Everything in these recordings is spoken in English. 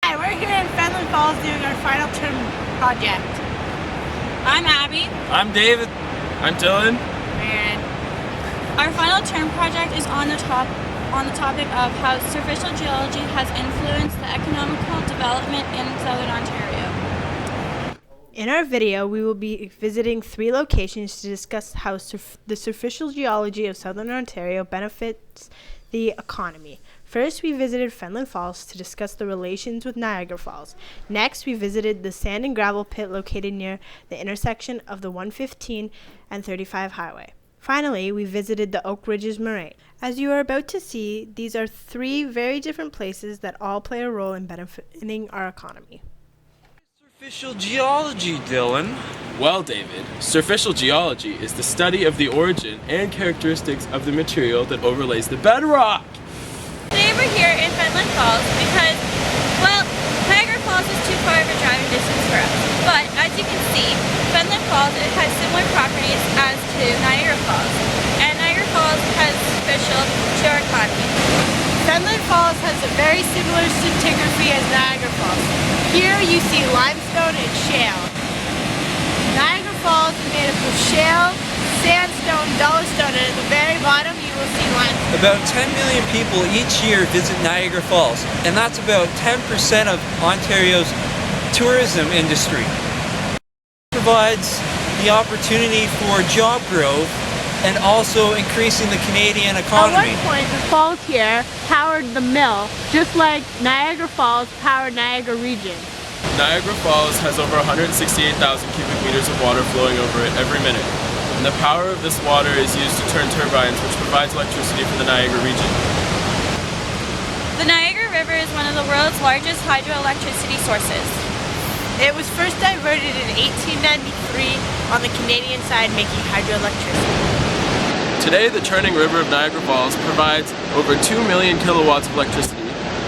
Hi, we're here in Fleming Falls doing our final term project. I'm Abby. I'm David. I'm Dylan. And our final term project is on the topic of how surficial geology has influenced the economical development in southern Ontario. in our video, we will be visiting 3 locations to discuss how the surficial geology of southern Ontario benefits the economy. First, we visited Fleming Falls to discuss the relations with Niagara Falls. Next, we visited the sand and gravel pit located near the intersection of the 115 and 35 highway. Finally, we visited the Oak Ridges Moraine. As you are about to see, these are 3 very different places that all play a role in benefiting our economy. Surficial geology, Dylan. Well, David, surficial geology is the study of the origin and characteristics of the material that overlays the bedrock. Today we're here in Fleming Falls because, well, Niagara Falls is too far of a driving distance for us. But as you can see, Fleming Falls has similar properties as to Niagara Falls, and Niagara Falls has surficial to our economy. Fleming Falls has a very similar stratigraphy as Niagara Falls. Here you see limestone and shale. Niagara Falls is made up of shale, sandstone, dolostone, and at the very bottom you will see limestone. About 10 million people each year visit Niagara Falls, and that's about 10% of Ontario's tourism industry. It provides the opportunity for job growth and also increasing the Canadian economy. At one point, the falls here powered the mill, just like Niagara Falls powered Niagara Region. Niagara Falls has over 168,000 cubic meters of water flowing over it every minute. And the power of this water is used to turn turbines, which provides electricity for the Niagara region. The Niagara River is one of the world's largest hydroelectricity sources. It was first diverted in 1893 on the Canadian side, making hydroelectricity. Today, the churning river of Niagara Falls provides over 2 million kilowatts of electricity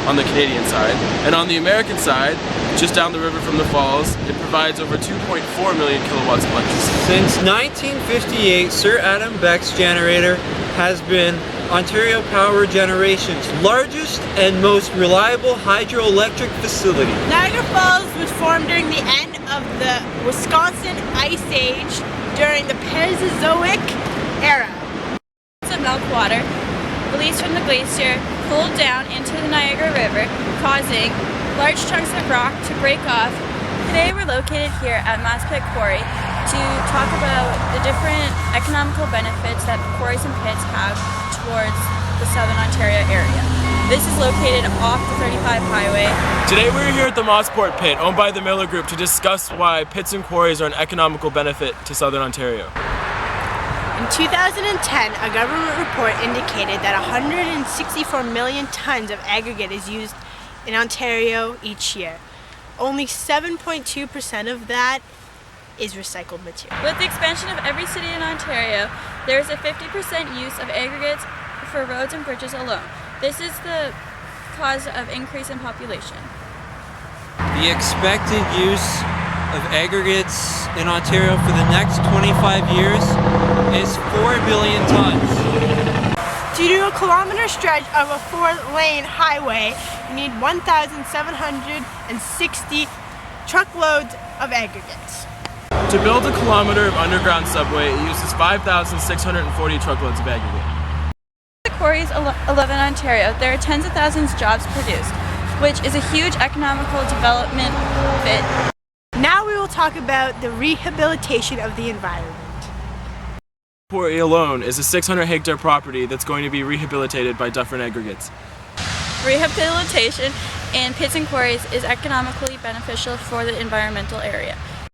on the Canadian side, and on the American side, just down the river from the falls, it provides over 2.4 million kilowatts of electricity. Since 1958, Sir Adam Beck's generator has been Ontario Power Generation's largest and most reliable hydroelectric facility. Niagara Falls was formed during the end of the Wisconsin Ice Age during the Paleozoic era. The meltwater released from the glacier cooled down into the Niagara River, causing large chunks of rock to break off. Today we're located here at Pit Quarry to talk about the different economical benefits that quarries and pits have towards the southern Ontario area. This is located off the 35 highway. Today we're here at the Port Pit, owned by the Miller Group, to discuss why pits and quarries are an economical benefit to southern Ontario. In 2010, a government report indicated that 164 million tons of aggregate is used in Ontario each year. Only 7.2% of that is recycled material. With the expansion of every city in Ontario, there is a 50% use of aggregates for roads and bridges alone. This is the cause of increase in population. The expected use of aggregates in Ontario for the next 25 years is 4 billion tons. To do a kilometer stretch of a 4-lane highway, you need 1,760 truckloads of aggregates. To build a kilometer of underground subway, it uses 5,640 truckloads of aggregate. The quarries 11 Ontario, there are tens of thousands of jobs produced, which is a huge economical development fit. Now we will talk about the rehabilitation of the environment. Quarry alone is a 600-hectare property that's going to be rehabilitated by Dufferin Aggregates. Rehabilitation in pits and quarries is economically beneficial for the environmental area. It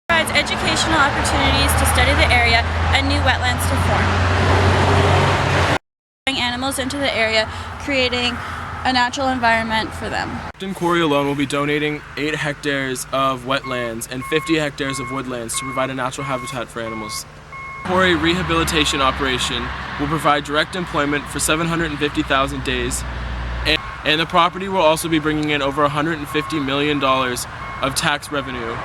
provides educational opportunities to study the area and new wetlands to form. Bring animals into the area, creating a natural environment for them. Quarry alone will be donating 8 hectares of wetlands and 50 hectares of woodlands to provide a natural habitat for animals. Quarry rehabilitation operation will provide direct employment for 750,000 days, and the property will also be bringing in over $150 million of tax revenue.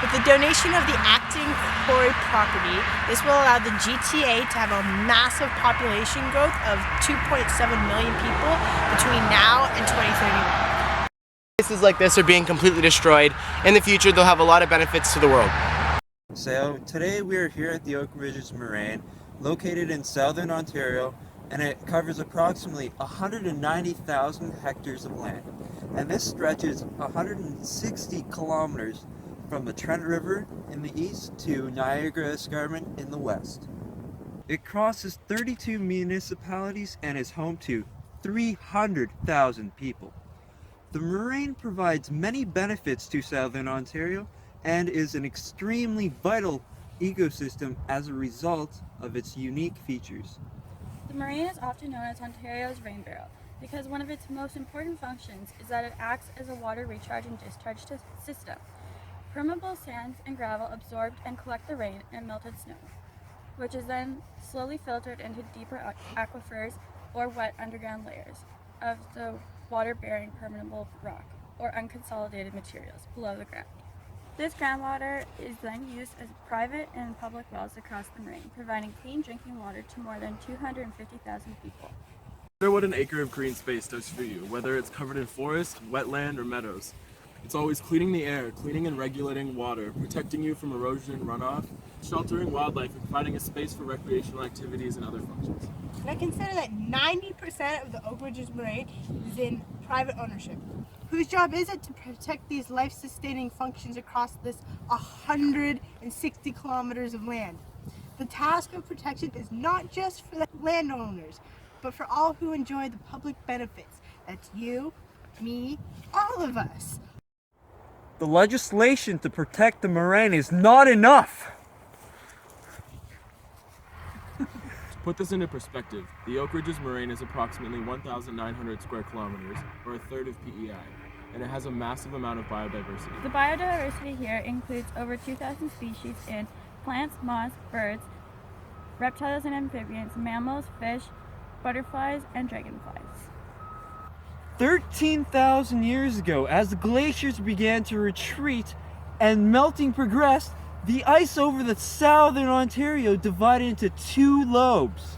With the donation of the acting quarry property, this will allow the GTA to have a massive population growth of 2.7 million people between now and 2031. Places like this are being completely destroyed. In the future, they'll have a lot of benefits to the world. So today we are here at the Oak Ridges Moraine, located in southern Ontario, and it covers approximately 190,000 hectares of land. And this stretches 160 kilometers from the Trent River in the east to Niagara Escarpment in the west. It crosses 32 municipalities and is home to 300,000 people. The moraine provides many benefits to southern Ontario and is an extremely vital ecosystem as a result of its unique features. The moraine is often known as Ontario's rain barrel because one of its most important functions is that it acts as a water recharge and discharge system. Permeable sands and gravel absorb and collect the rain and melted snow, which is then slowly filtered into deeper aquifers or wet underground layers of the water-bearing permeable rock or unconsolidated materials below the ground. This groundwater is then used as private and public wells across the moraine, providing clean drinking water to more than 250,000 people. Consider what an acre of green space does for you, whether it's covered in forest, wetland, or meadows. It's always cleaning the air, cleaning and regulating water, protecting you from erosion and runoff, sheltering wildlife, and providing a space for recreational activities and other functions. And I consider that 90% of the Oak Ridges Moraine is in private ownership. Whose job is it to protect these life-sustaining functions across this 160 kilometers of land? The task of protection is not just for the landowners, but for all who enjoy the public benefits. That's you, me, all of us. The legislation to protect the moraine is not enough. To put this into perspective, the Oak Ridges Moraine is approximately 1,900 square kilometers, or a third of PEI, and it has a massive amount of biodiversity. The biodiversity here includes over 2,000 species in plants, moths, birds, reptiles and amphibians, mammals, fish, butterflies, and dragonflies. 13,000 years ago, as the glaciers began to retreat and melting progressed, the ice over the southern Ontario divided into two lobes,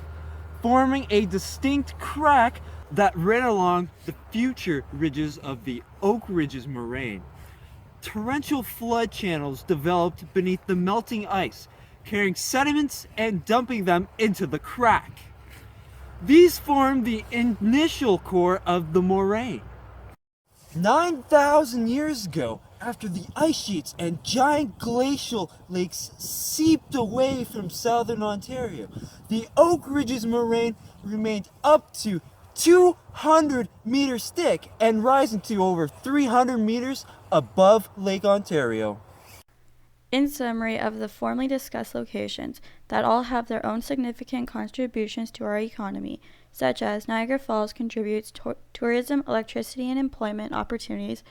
forming a distinct crack that ran along the future ridges of the Oak Ridges Moraine. Torrential flood channels developed beneath the melting ice, carrying sediments and dumping them into the crack. These formed the initial core of the moraine. 9,000 years ago, after the ice sheets and giant glacial lakes seeped away from southern Ontario, the Oak Ridges Moraine remained up to 200 meters thick and rising to over 300 meters above Lake Ontario. In summary of the formerly discussed locations that all have their own significant contributions to our economy, such as Niagara Falls contributes tourism, electricity, and employment opportunities,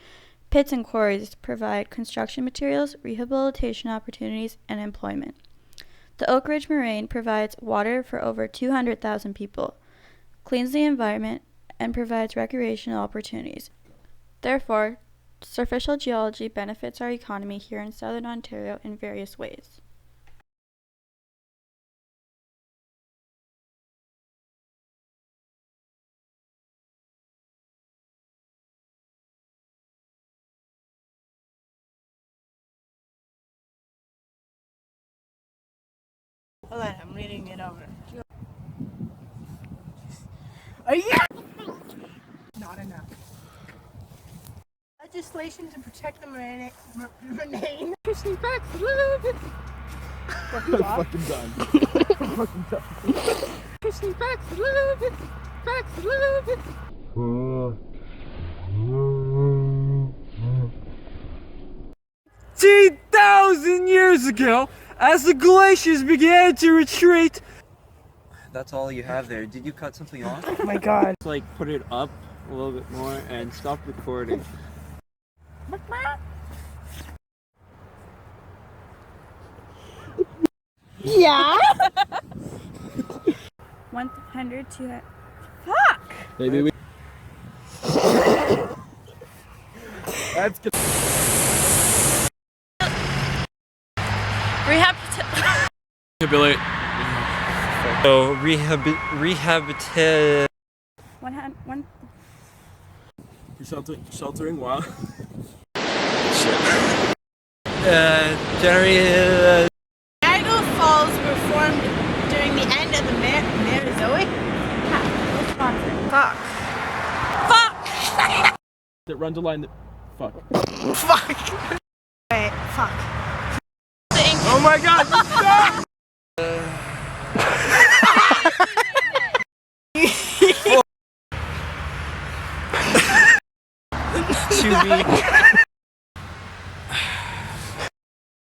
pits and quarries provide construction materials, rehabilitation opportunities, and employment. The Oak Ridge Moraine provides water for over 200,000 people, cleans the environment, and provides recreational opportunities. Therefore, Surficial geology benefits our economy here in southern Ontario in various ways. Hold on, I'm reading it over. Are you? Not enough. Legislation to protect the moraine. Pushing back a little bit. I'm fucking done. I'm fucking done. Pushing back a little bit. Back a little bit. 10,000 years ago, as the glaciers began to retreat. That's all you have there. Did you cut something off? Oh my god. Just like put it up a little bit more and stop recording. Yeah. 100, 200. Fuck! Maybe we. That's good. Rehabilitate. So rehabilitate. Sheltering while. Generated. Niagara Falls were formed during the end of the Merozoic. Fuck. That run to line. Fuck. Fuck. Wait, fuck. Oh my God! To be